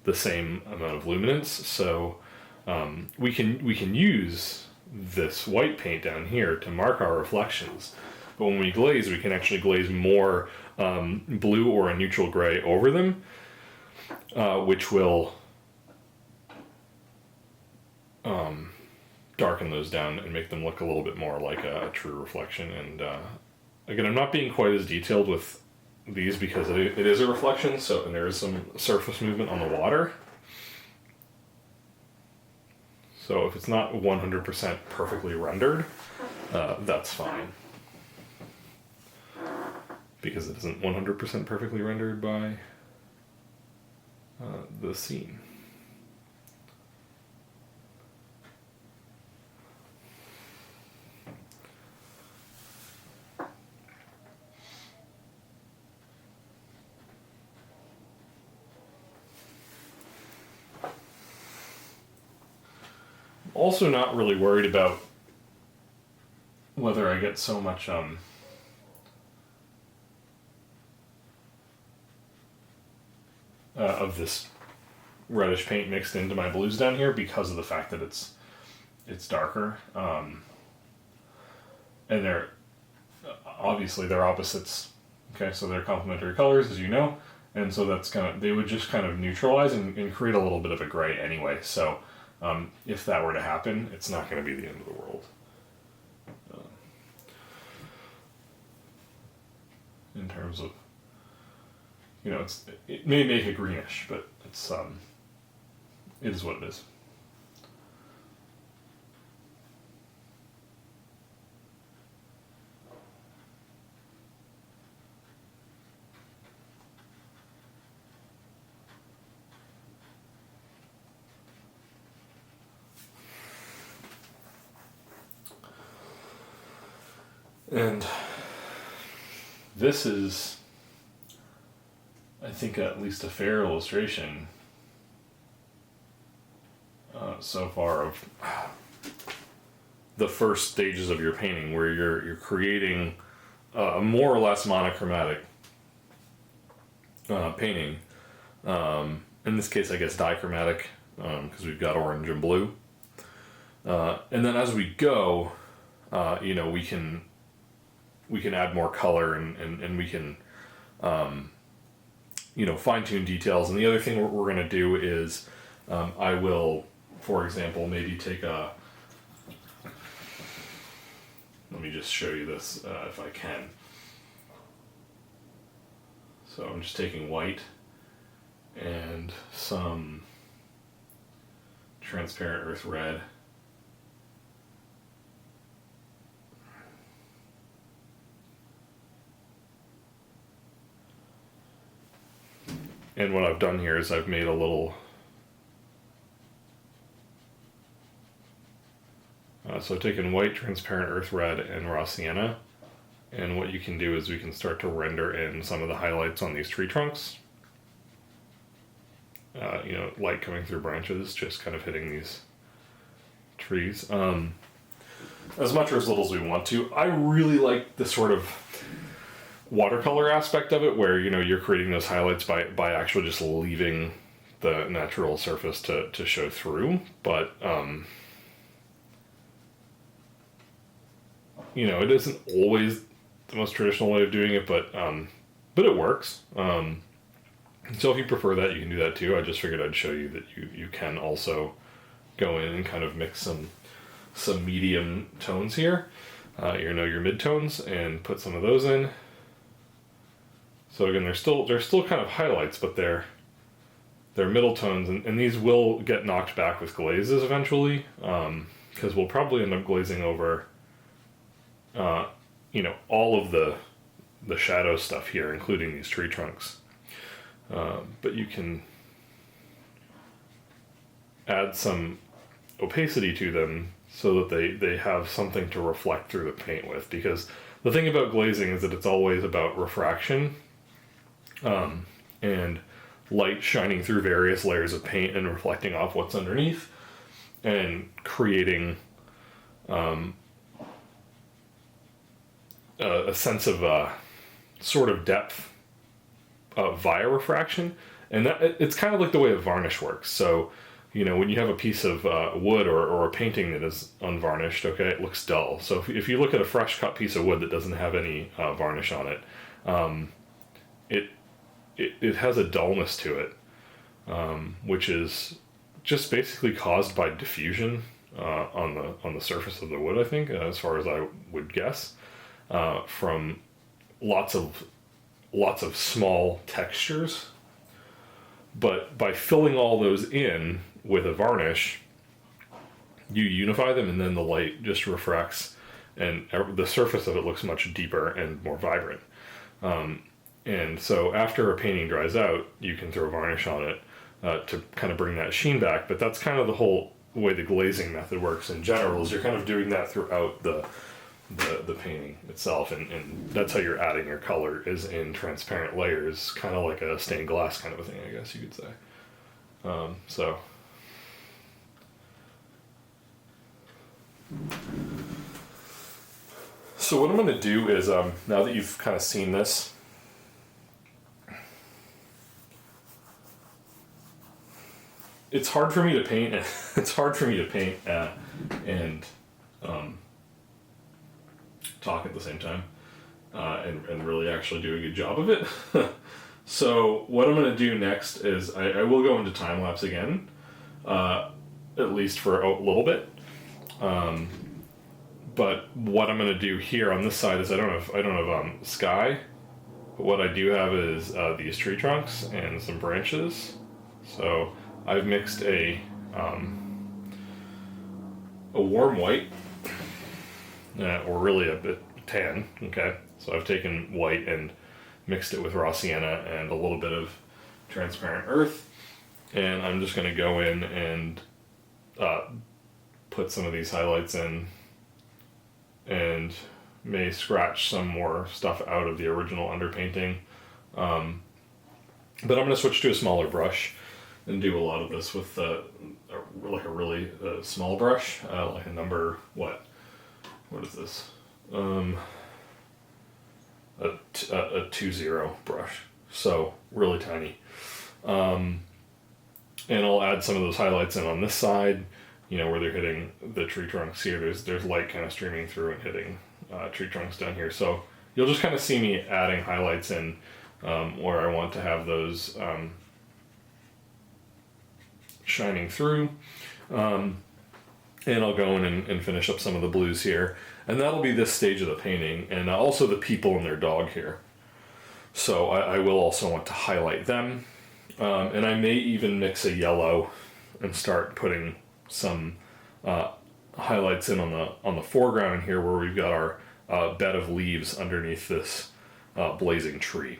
the same amount of luminance, so we can use this white paint down here to mark our reflections, but when we glaze, we can actually glaze more blue or a neutral gray over them, which will darken those down and make them look a little bit more like a true reflection. And again, I'm not being quite as detailed with these because it is a reflection, so and there is some surface movement on the water. So if it's not 100% perfectly rendered, that's fine. Because it isn't 100% perfectly rendered by the scene. also not really worried about whether I get so much of this reddish paint mixed into my blues down here because of the fact that it's darker, and they're obviously they're opposites. Okay, so they're complementary colors, as you know, and so that's they would just kind of neutralize and create a little bit of a gray anyway. So if that were to happen, it's not going to be the end of the world. In terms of, you know, it may make it greenish, but it's it is what it is. And this is, I think, at least a fair illustration so far of the first stages of your painting, where you're creating a more or less monochromatic painting. In this case, I guess dichromatic, because we've got orange and blue. And then as we go, you know, we can add more color and we can, you know, fine-tune details. And the other thing we're going to do is I will, for example, maybe take let me just show you this if I can. So I'm just taking white and some transparent earth red. And what I've done here is I've made a little, so I've taken white, transparent earth red, and raw sienna. And what you can do is we can start to render in some of the highlights on these tree trunks. You know, light coming through branches, just kind of hitting these trees. As much or as little as we want to. I really like the sort of watercolor aspect of it, where, you know, you're creating those highlights by actually just leaving the natural surface to show through. But you know, it isn't always the most traditional way of doing it, but it works. So if you prefer that, you can do that too. I just figured I'd show you that you can also go in and kind of mix some medium tones here, you know, your midtones, and put some of those in. So again, they're still kind of highlights, but they're middle tones, and these will get knocked back with glazes eventually, because we'll probably end up glazing over, you know, all of the shadow stuff here, including these tree trunks. But you can add some opacity to them so that they have something to reflect through the paint with, because the thing about glazing is that it's always about refraction, and light shining through various layers of paint and reflecting off what's underneath and creating a sense of sort of depth via refraction. And that it's kind of like the way a varnish works. So, you know, when you have a piece of wood or a painting that is unvarnished, okay, it looks dull. So if you look at a fresh cut piece of wood that doesn't have any varnish on it, it has a dullness to it, which is just basically caused by diffusion on the surface of the wood, I think, as far as I would guess, from lots of small textures. But by filling all those in with a varnish, you unify them, and then the light just refracts, and the surface of it looks much deeper and more vibrant. And so after a painting dries out, you can throw varnish on it to kind of bring that sheen back. But that's kind of the whole way the glazing method works in general, is you're kind of doing that throughout the painting itself, and that's how you're adding your color, is in transparent layers, kind of like a stained glass kind of a thing, I guess you could say. So So what I'm going to do is, now that you've kind of seen this, it's hard for me to paint. It's hard for me to paint and talk at the same time, and really actually do a good job of it. So what I'm going to do next is I will go into time lapse again, at least for a little bit. But what I'm going to do here on this side is I don't have sky, but what I do have is these tree trunks and some branches. So I've mixed a warm white, or really a bit tan. Okay, so I've taken white and mixed it with raw sienna and a little bit of transparent earth, and I'm just going to go in and put some of these highlights in, and may scratch some more stuff out of the original underpainting. But I'm going to switch to a smaller brush and do a lot of this with a really small brush, like a number, what is this? A 2-0 brush, so really tiny. And I'll add some of those highlights in on this side, you know, where they're hitting the tree trunks here. There's light kind of streaming through and hitting tree trunks down here. So you'll just kind of see me adding highlights in where I want to have those shining through. And I'll go in and finish up some of the blues here. And that'll be this stage of the painting, and also the people and their dog here. So I will also want to highlight them. And I may even mix a yellow and start putting some highlights in on the foreground here, where we've got our bed of leaves underneath this blazing tree.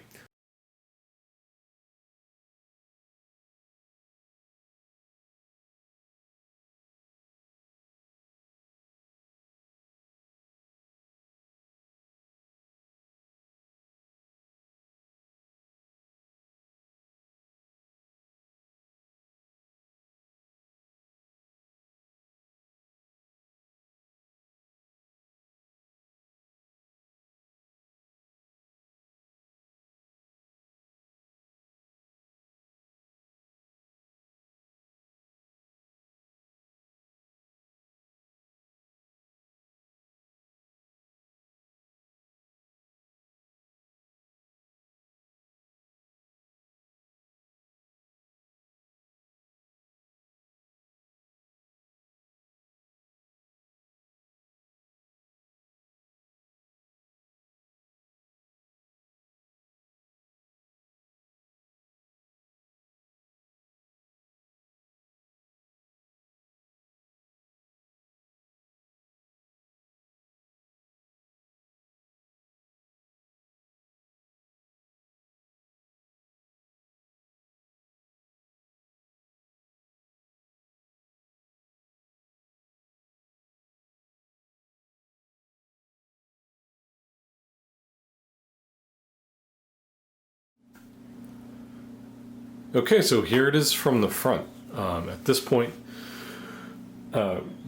Okay, so here it is from the front. At this point,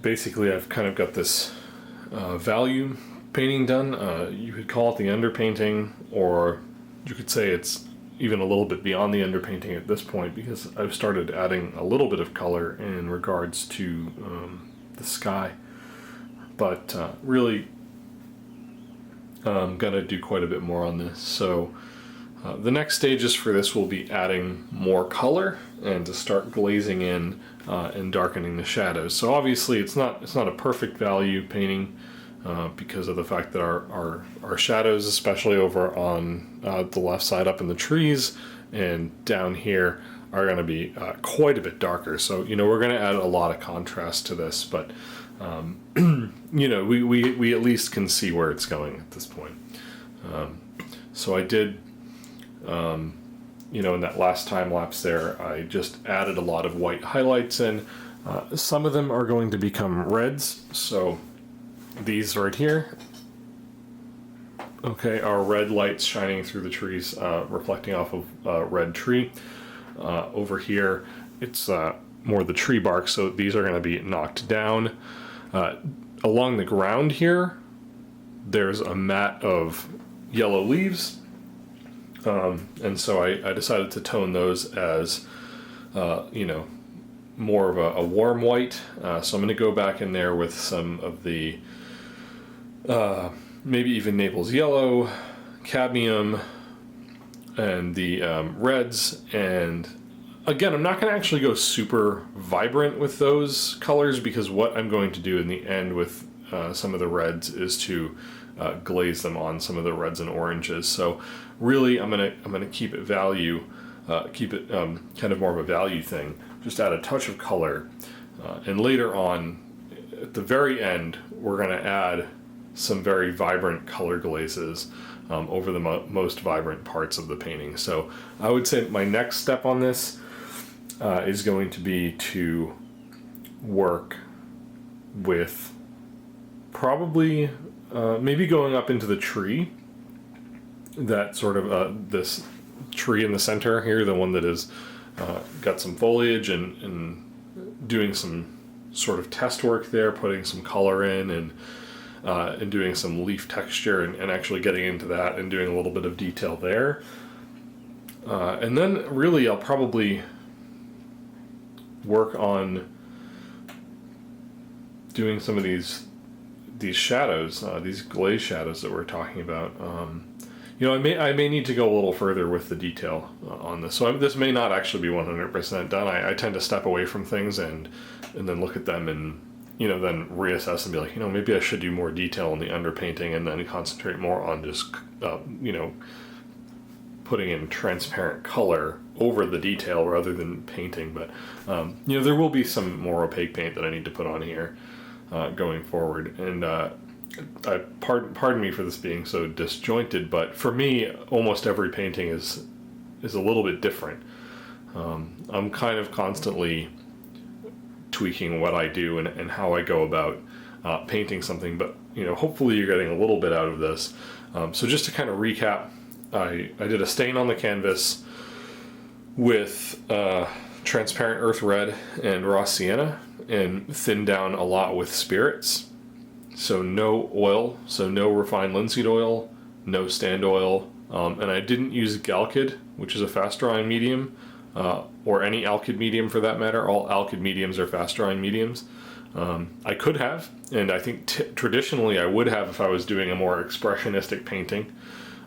basically I've kind of got this value painting done. You could call it the underpainting, or you could say it's even a little bit beyond the underpainting at this point, because I've started adding a little bit of color in regards to the sky. But really, I'm gonna do quite a bit more on this. So the next stages for this will be adding more color and to start glazing in and darkening the shadows. So obviously it's not a perfect value painting because of the fact that our shadows, especially over on the left side up in the trees and down here, are going to be quite a bit darker. So, you know, we're going to add a lot of contrast to this, but you know, we at least can see where it's going at this point. So I did, you know, in that last time lapse there, I just added a lot of white highlights in. Some of them are going to become reds, so these right here, okay, are red lights shining through the trees, reflecting off of a red tree. Over here, it's more the tree bark, so these are going to be knocked down. along the ground here, there's a mat of yellow leaves. And so I decided to tone those as, more of a warm white. So I'm going to go back in there with some of the, maybe even Naples yellow, cadmium, and the reds. And again, I'm not going to actually go super vibrant with those colors, because what I'm going to do in the end with some of the reds is to glaze them on some of the reds and oranges. So really, I'm gonna keep it value, keep it kind of more of a value thing. Just add a touch of color, and later on, at the very end, we're gonna add some very vibrant color glazes over the most vibrant parts of the painting. So I would say my next step on this is going to be to work with probably maybe going up into the tree, that sort of this tree in the center here, the one that is got some foliage, and doing some sort of test work there, putting some color in, and doing some leaf texture, and actually getting into that and doing a little bit of detail there. And then really I'll probably work on doing some of these shadows, these glaze shadows that we're talking about. I may need to go a little further with the detail on this. So this may not actually be 100% done. I tend to step away from things and then look at them and then reassess and be like, maybe I should do more detail in the underpainting, and then concentrate more on just putting in transparent color over the detail rather than painting. But there will be some more opaque paint that I need to put on here going forward. And pardon me for this being so disjointed, but for me, almost every painting is a little bit different. I'm kind of constantly tweaking what I do and how I go about painting something, but hopefully you're getting a little bit out of this. So just to kind of recap, I did a stain on the canvas with transparent earth red and raw sienna, and thinned down a lot with spirits. So no oil, so no refined linseed oil, no stand oil, and I didn't use Galkyd, which is a fast drying medium, or any alkyd medium for that matter. All alkyd mediums are fast drying mediums. I could have, and I think traditionally I would have if I was doing a more expressionistic painting.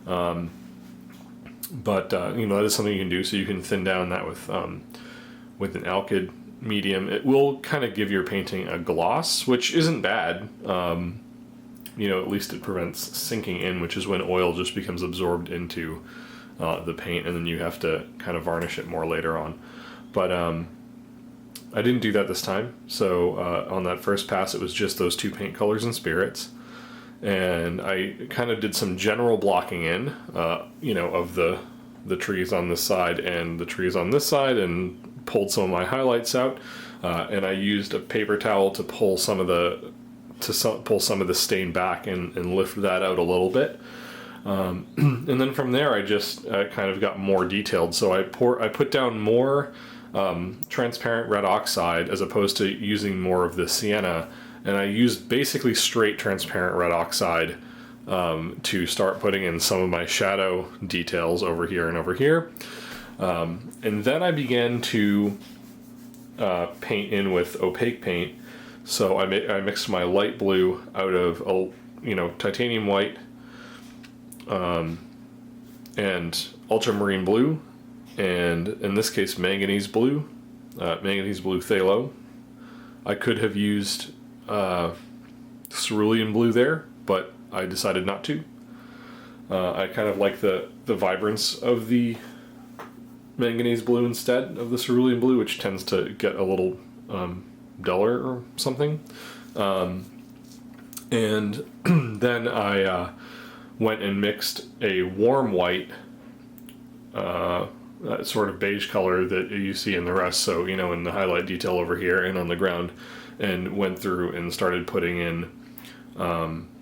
But that is something you can do. So you can thin down that with an alkyd medium. It will kind of give your painting a gloss, which isn't bad. At least it prevents sinking in, which is when oil just becomes absorbed into the paint, and then you have to kind of varnish it more later on. But I didn't do that this time. So on that first pass, it was just those two paint colors and spirits. And I kind of did some general blocking in, of the trees on this side and the trees on this side, and pulled some of my highlights out. And I used a paper towel to pull some of the stain back and lift that out a little bit. And then from there, I just kind of got more detailed. So I put down more transparent red oxide as opposed to using more of the sienna. And I used basically straight transparent red oxide to start putting in some of my shadow details over here and over here. And then I began to paint in with opaque paint. So I mixed my light blue out of titanium white and ultramarine blue, and in this case manganese blue phthalo. I could have used cerulean blue there, but I decided not to. I kind of like the vibrance of the manganese blue instead of the cerulean blue, which tends to get a little duller or something. And then I went and mixed a warm white, that sort of beige color that you see in the rest, so in the highlight detail over here and on the ground, and went through and started putting in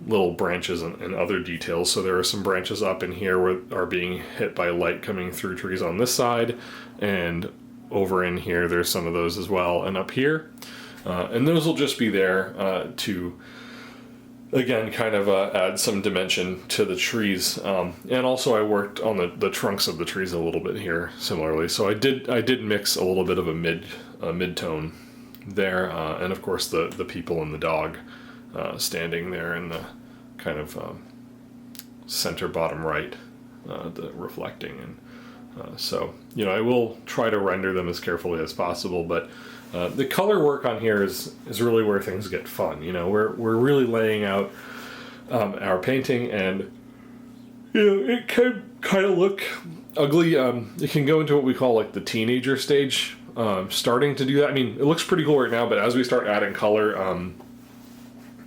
little branches and other details. So there are some branches up in here where are being hit by light coming through trees on this side, and over in here there's some of those as well, and up here, and those will just be there to again, kind of add some dimension to the trees. And also I worked on the trunks of the trees a little bit here similarly. So I did mix a little bit of a mid-tone there. And of course the people and the dog standing there in the kind of center bottom right, the reflecting. And so, you know, I will try to render them as carefully as possible, but the color work on here is really where things get fun. You know, we're really laying out our painting, and you know, it can kind of look ugly. It can go into what we call like the teenager stage, starting to do that. I mean, it looks pretty cool right now, but as we start adding color,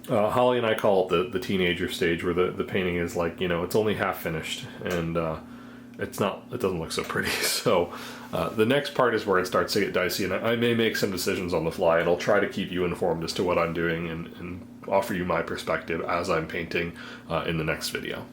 Holly and I call it the teenager stage, where the painting is like, you know, it's only half finished, and it doesn't look so pretty. So the next part is where it starts to get dicey, and I may make some decisions on the fly, and I'll try to keep you informed as to what I'm doing and offer you my perspective as I'm painting in the next video.